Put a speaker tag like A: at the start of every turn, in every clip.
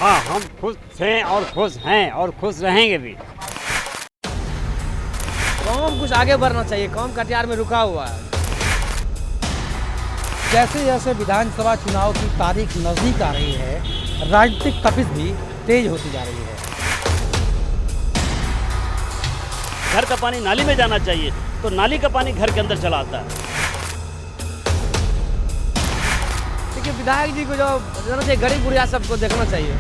A: हाँ, हम खुश थे और खुश हैं और खुश रहेंगे भी।
B: काम कुछ आगे बढ़ना चाहिए, काम कटिहार में रुका हुआ है।
C: जैसे जैसे विधानसभा चुनाव की तारीख नज़दीक आ रही है, राजनीतिक तपिश भी तेज होती जा रही है।
D: घर का पानी नाली में जाना चाहिए, तो नाली का पानी घर के अंदर चला आता है।
B: देखिए विधायक जी को जो देना चाहिए, गरीब गुड़िया सबको देखना चाहिए।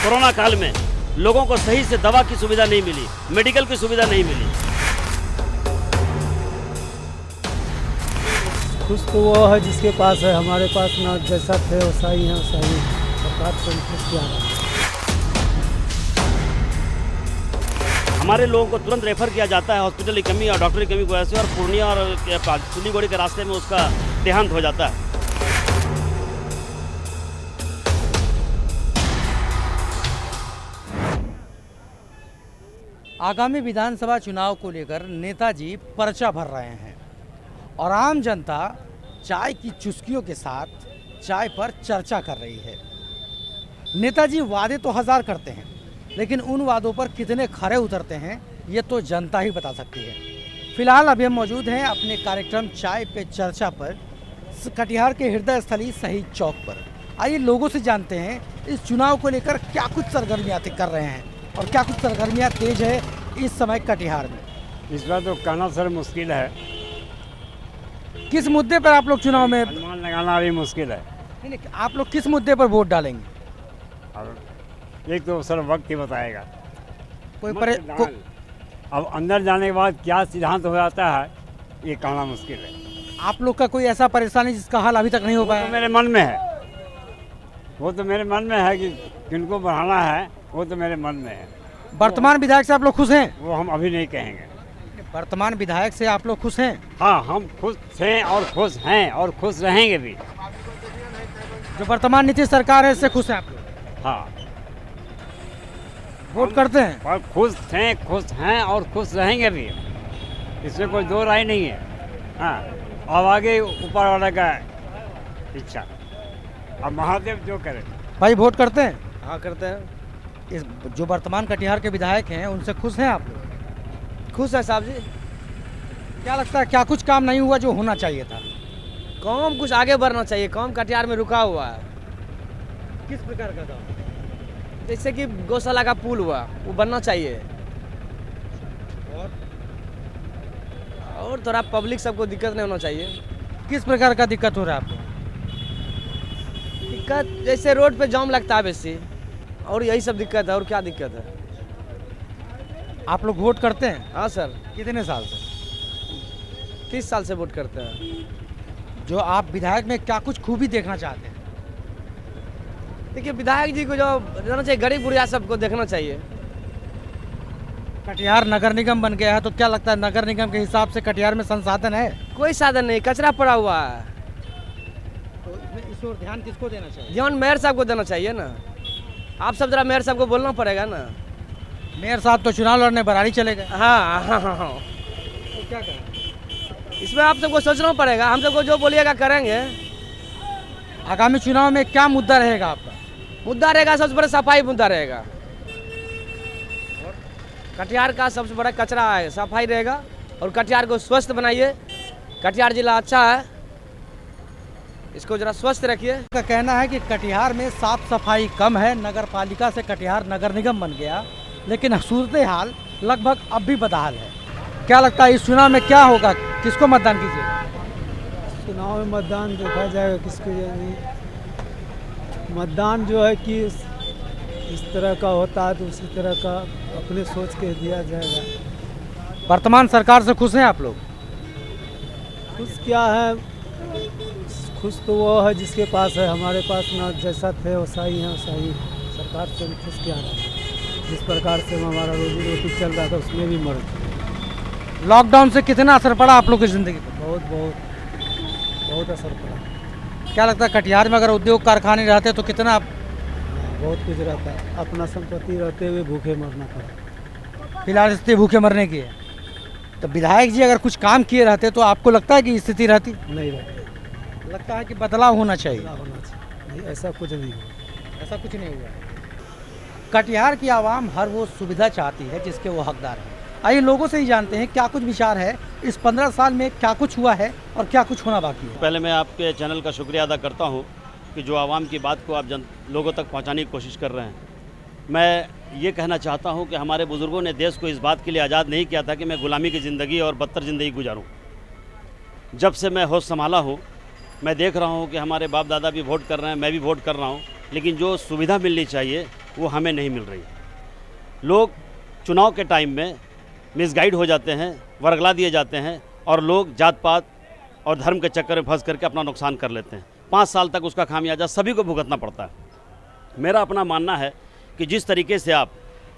D: कोरोना काल में लोगों को सही से दवा की सुविधा नहीं मिली, मेडिकल की सुविधा नहीं मिली।
E: खुश तो वो है जिसके पास है, हमारे पास ना जैसा थे वैसा ही है, वैसा ही सरकार से खुश किया है।
D: हमारे लोगों को तुरंत रेफर किया जाता है हॉस्पिटल की कमी और डॉक्टर की कमी की वजह से, और पूर्णिया और सिलीगुड़ी के रास्ते में उसका देहांत हो जाता है।
C: आगामी विधानसभा चुनाव को लेकर नेताजी पर्चा भर रहे हैं और आम जनता चाय की चुस्कियों के साथ चाय पर चर्चा कर रही है। नेताजी वादे तो हजार करते हैं, लेकिन उन वादों पर कितने खरे उतरते हैं ये तो जनता ही बता सकती है। फिलहाल अभी हम मौजूद हैं अपने कार्यक्रम चाय पे चर्चा पर कटिहार के हृदय स्थली शहीद चौक पर। आइए लोगों से जानते हैं इस चुनाव को लेकर क्या कुछ सरगर्मियाँ कर रहे हैं और क्या कुछ सरगर्मियाँ तेज है इस समय कटिहार में।
A: इस बार तो कहना सर मुश्किल है,
C: किस मुद्दे पर आप लोग चुनाव में
A: अनुमान लगाना भी मुश्किल है।
C: नहीं, आप लोग किस मुद्दे पर वोट डालेंगे?
A: और एक तो सर वक्त ही बताएगा।
C: कोई
A: अब अंदर जाने के बाद क्या सिद्धांत हो जाता है ये कहना मुश्किल है।
C: आप लोग का कोई ऐसा परेशानी जिसका हल अभी तक नहीं हो
A: तो
C: पाया?
A: मेरे मन में है, वो तो मेरे मन में है कि किनको बढ़ाना है, वो तो मेरे मन में है।
C: वर्तमान विधायक से आप लोग खुश हैं?
A: वो हम अभी नहीं कहेंगे।
C: वर्तमान विधायक से आप लोग खुश हैं?
A: हाँ, हम खुश थे और खुश हैं और खुश रहेंगे भी।
C: जो वर्तमान नीतीश सरकार है इससे खुश हैं आप लोग?
A: हाँ,
C: वोट करते हैं?
A: और खुश थे, खुश हैं और खुश रहेंगे भी, इसमें कोई दो राय नहीं है। हाँ, अब आगे ऊपर वाला का इच्छा, अब महादेव जो करे।
C: भाई वोट करते हैं?
B: हाँ करते हैं।
C: इस जो वर्तमान कटिहार के विधायक हैं उनसे खुश हैं आप लोग?
B: खुश है साहब जी।
C: क्या लगता है क्या कुछ काम नहीं हुआ जो होना चाहिए था?
B: काम कुछ आगे बढ़ना चाहिए, काम कटिहार में रुका हुआ है।
C: किस प्रकार का काम?
B: जैसे कि गौशाला का पुल हुआ, वो बनना चाहिए। और थोड़ा पब्लिक सबको दिक्कत नहीं होना चाहिए।
C: किस प्रकार का दिक्कत हो रहा है आपको?
B: दिक्कत जैसे रोड पे जाम लगता है बेसी, और यही सब दिक्कत है। और क्या दिक्कत है?
C: आप लोग वोट करते हैं?
B: हाँ सर,
C: कितने साल से?
B: 30 साल से वोट करते हैं।
C: जो आप विधायक में क्या कुछ खूबी देखना चाहते हैं?
B: देखिए विधायक जी को जो देना चाहिए, गरीब गुड़िया सबको देखना चाहिए।
C: कटिहार नगर निगम बन गया है, तो क्या लगता है नगर निगम के हिसाब से कटिहार में संसाधन है?
B: कोई साधन नहीं, कचरा पड़ा हुआ है।
C: तो इस ओर ध्यान किसको देना चाहिए?
B: ध्यान मेयर साहब को देना चाहिए ना। आप सब जरा मेयर साहब को बोलना पड़ेगा ना।
C: मेयर साहब तो चुनाव लड़ने बरारी चले गए।
B: हाँ हाँ हाँ हाँ,
C: तो क्या करें?
B: इसमें आप सबको सोचना पड़ेगा। हम सबको जो बोलिएगा करेंगे।
C: आगामी चुनाव में क्या मुद्दा रहेगा आपका?
B: मुद्दा रहेगा सबसे बड़ा सफाई मुद्दा रहेगा। कटिहार का सबसे बड़ा कचरा है, सफाई रहेगा। और कटिहार को स्वस्थ बनाइए। कटिहार जिला अच्छा है, इसको जरा स्वस्थ रखिए।
C: का कहना है कि कटिहार में साफ सफाई कम है, नगर पालिका से कटिहार नगर निगम बन गया, लेकिन सूरत हाल लगभग अब भी बदहाल है। क्या लगता है इस चुनाव में क्या होगा, किसको मतदान कीजिएगा?
E: चुनाव में मतदान देखा जाएगा किसको नहीं। मतदान जो है कि इस तरह का होता है तो उसी तरह का अपने सोच के दिया जाएगा।
C: वर्तमान सरकार से खुश हैं आप लोग?
E: खुश क्या है, खुश तो वो है जिसके पास है, हमारे पास ना जैसा थे वैसा ही है, वैसा ही सरकार से हम खुश क्या है। जिस प्रकार से हमारा रोजी रोटी चल रहा था उसमें भी मर।
C: लॉकडाउन से कितना असर पड़ा आप लोग की ज़िंदगी पर?
E: बहुत बहुत बहुत असर पड़ा।
C: क्या लगता है कटिहार में अगर उद्योग कारखाने रहते तो कितना?
E: बहुत कुछ रहता है, अपना संपत्ति रहते हुए भूखे मरना पड़ा।
C: फिलहाल स्थिति भूखे मरने की है। तो विधायक जी अगर कुछ काम किए रहते तो आपको लगता है कि स्थिति रहती?
E: नहीं रहते,
C: लगता है कि बदलाव होना चाहिए।
E: होना चाहिए। नहीं, ऐसा कुछ नहीं हुआ।
C: ऐसा कुछ नहीं हुआ है। कटिहार की आवाम हर वो सुविधा चाहती है जिसके वो हकदार हैं। आइए लोगों से ही जानते हैं क्या कुछ विचार है, इस 15 साल में क्या कुछ हुआ है और क्या कुछ होना बाकी है।
D: पहले मैं आपके चैनल का शुक्रिया अदा करता हूँ कि जो आवाम की बात को आप लोगों तक पहुँचाने की कोशिश कर रहे हैं। मैं ये कहना चाहता हूँ कि हमारे बुज़ुर्गों ने देश को इस बात के लिए आज़ाद नहीं किया था कि मैं गुलामी की ज़िंदगी और बदतर ज़िंदगी गुजारूँ। जब से मैं होश संभाला हूँ, मैं देख रहा हूँ कि हमारे बाप दादा भी वोट कर रहे हैं, मैं भी वोट कर रहा हूँ, लेकिन जो सुविधा मिलनी चाहिए वो हमें नहीं मिल रही। लोग चुनाव के टाइम में मिसगाइड हो जाते हैं, वर्गला दिए जाते हैं और लोग जात पात और धर्म के चक्कर में फंस करके अपना नुकसान कर लेते हैं। 5 साल तक उसका खामियाजा सभी को भुगतना पड़ता है। मेरा अपना मानना है कि जिस तरीके से आप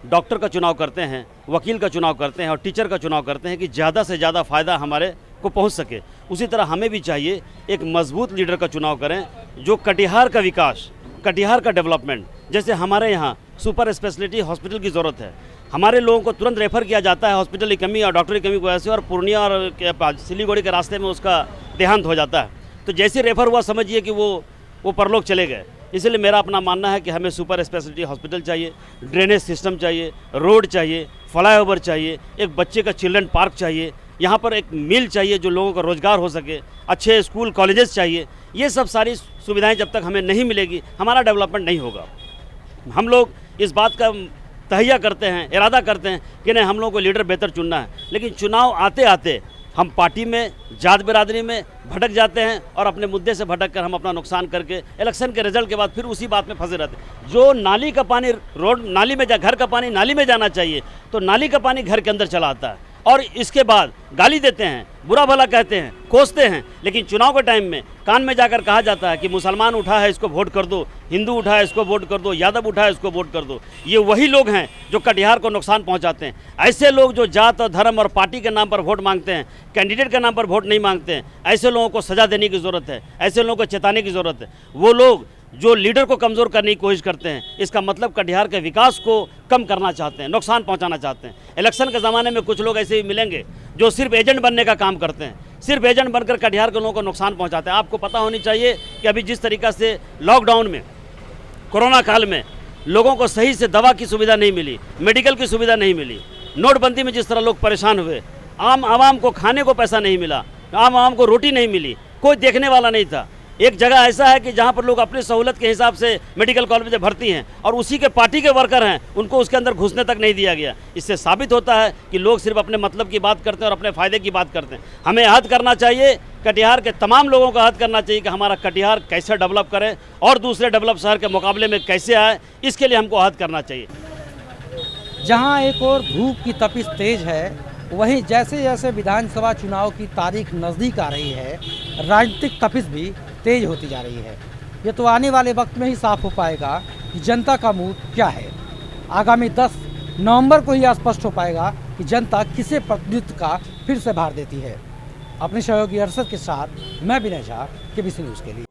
D: डॉक्टर का चुनाव करते हैं, वकील का चुनाव करते हैं और टीचर का चुनाव करते हैं कि ज़्यादा से ज़्यादा फ़ायदा हमारे को पहुंच सके, उसी तरह हमें भी चाहिए एक मजबूत लीडर का चुनाव करें जो कटिहार का विकास, कटिहार का डेवलपमेंट, जैसे हमारे यहाँ सुपर स्पेशलिटी हॉस्पिटल की ज़रूरत है। हमारे लोगों को तुरंत रेफ़र किया जाता है हॉस्पिटल की कमी और डॉक्टर की कमी की वजह से, और पूर्णिया और सिलीगुड़ी के रास्ते में उसका देहांत हो जाता है। तो जैसे रेफ़र हुआ समझिए कि वो परलोक चले गए। इसलिए मेरा अपना मानना है कि हमें सुपर स्पेशलिटी हॉस्पिटल चाहिए, ड्रेनेज सिस्टम चाहिए, रोड चाहिए, फ्लाईओवर चाहिए, एक बच्चे का चिल्ड्रन पार्क चाहिए, यहाँ पर एक मिल चाहिए जो लोगों का रोज़गार हो सके, अच्छे स्कूल कॉलेजेस चाहिए। ये सब सारी सुविधाएं जब तक हमें नहीं मिलेगी हमारा डेवलपमेंट नहीं होगा। हम लोग इस बात का तहिया करते हैं, इरादा करते हैं कि नहीं हम लोगों को लीडर बेहतर चुनना है, लेकिन चुनाव आते आते हम पार्टी में, जात बिरादरी में भटक जाते हैं और अपने मुद्दे से भटक कर हम अपना नुकसान करके इलेक्शन के रिजल्ट के बाद फिर उसी बात में फंसे रहते हैं। जो नाली का पानी रोड नाली में घर का पानी नाली में जाना चाहिए, तो नाली का पानी घर के अंदर चला आता है और इसके बाद गाली देते हैं, बुरा भला कहते हैं, कोसते हैं। लेकिन चुनाव के टाइम में कान में जाकर कहा जाता है कि मुसलमान उठा है इसको वोट कर दो, हिंदू उठा है इसको वोट कर दो, यादव उठा है इसको वोट कर दो। ये वही लोग हैं जो कटिहार को नुकसान पहुंचाते हैं। ऐसे लोग जो जात और धर्म और पार्टी के नाम पर वोट मांगते हैं, कैंडिडेट के नाम पर वोट नहीं मांगते हैं, ऐसे लोगों को सज़ा देने की ज़रूरत है, ऐसे लोगों को चेताने की ज़रूरत है। वो लोग जो लीडर को कमज़ोर करने की कोशिश करते हैं, इसका मतलब कटिहार के विकास को कम करना चाहते हैं, नुकसान पहुंचाना चाहते हैं। इलेक्शन के ज़माने में कुछ लोग ऐसे ही मिलेंगे जो सिर्फ एजेंट बनने का काम करते हैं, सिर्फ एजेंट बनकर कटिहार के लोगों को नुकसान पहुंचाते हैं। आपको पता होनी चाहिए कि अभी जिस तरीक़ा से लॉकडाउन में, कोरोना काल में लोगों को सही से दवा की सुविधा नहीं मिली, मेडिकल की सुविधा नहीं मिली, नोटबंदी में जिस तरह लोग परेशान हुए, आम आवाम को खाने को पैसा नहीं मिला, आम आवाम को रोटी नहीं मिली, कोई देखने वाला नहीं था। एक जगह ऐसा है कि जहां पर लोग अपनी सहूलत के हिसाब से मेडिकल कॉलेज में भर्ती हैं और उसी के पार्टी के वर्कर हैं, उनको उसके अंदर घुसने तक नहीं दिया गया। इससे साबित होता है कि लोग सिर्फ अपने मतलब की बात करते हैं और अपने फ़ायदे की बात करते हैं। हमें अहद करना चाहिए, कटिहार के तमाम लोगों का अहद करना चाहिए कि हमारा कटिहार कैसे डेवलप करे और दूसरे डेवलप शहर के मुकाबले में कैसे आए, इसके लिए हमको अहद करना चाहिए।
C: जहां एक और धूप की तपिश तेज है, वहीं जैसे जैसे विधानसभा चुनाव की तारीख नज़दीक आ रही है, राजनीतिक तपिश भी तेज होती जा रही है। ये तो आने वाले वक्त में ही साफ हो पाएगा कि जनता का मूड क्या है। आगामी 10 नवंबर को ही स्पष्ट हो पाएगा कि जनता किसे प्रतिनिधित्व का फिर से भार देती है। अपने सहयोगी अरशद के साथ मैं विनय झा, केबीसी न्यूज़ के लिए।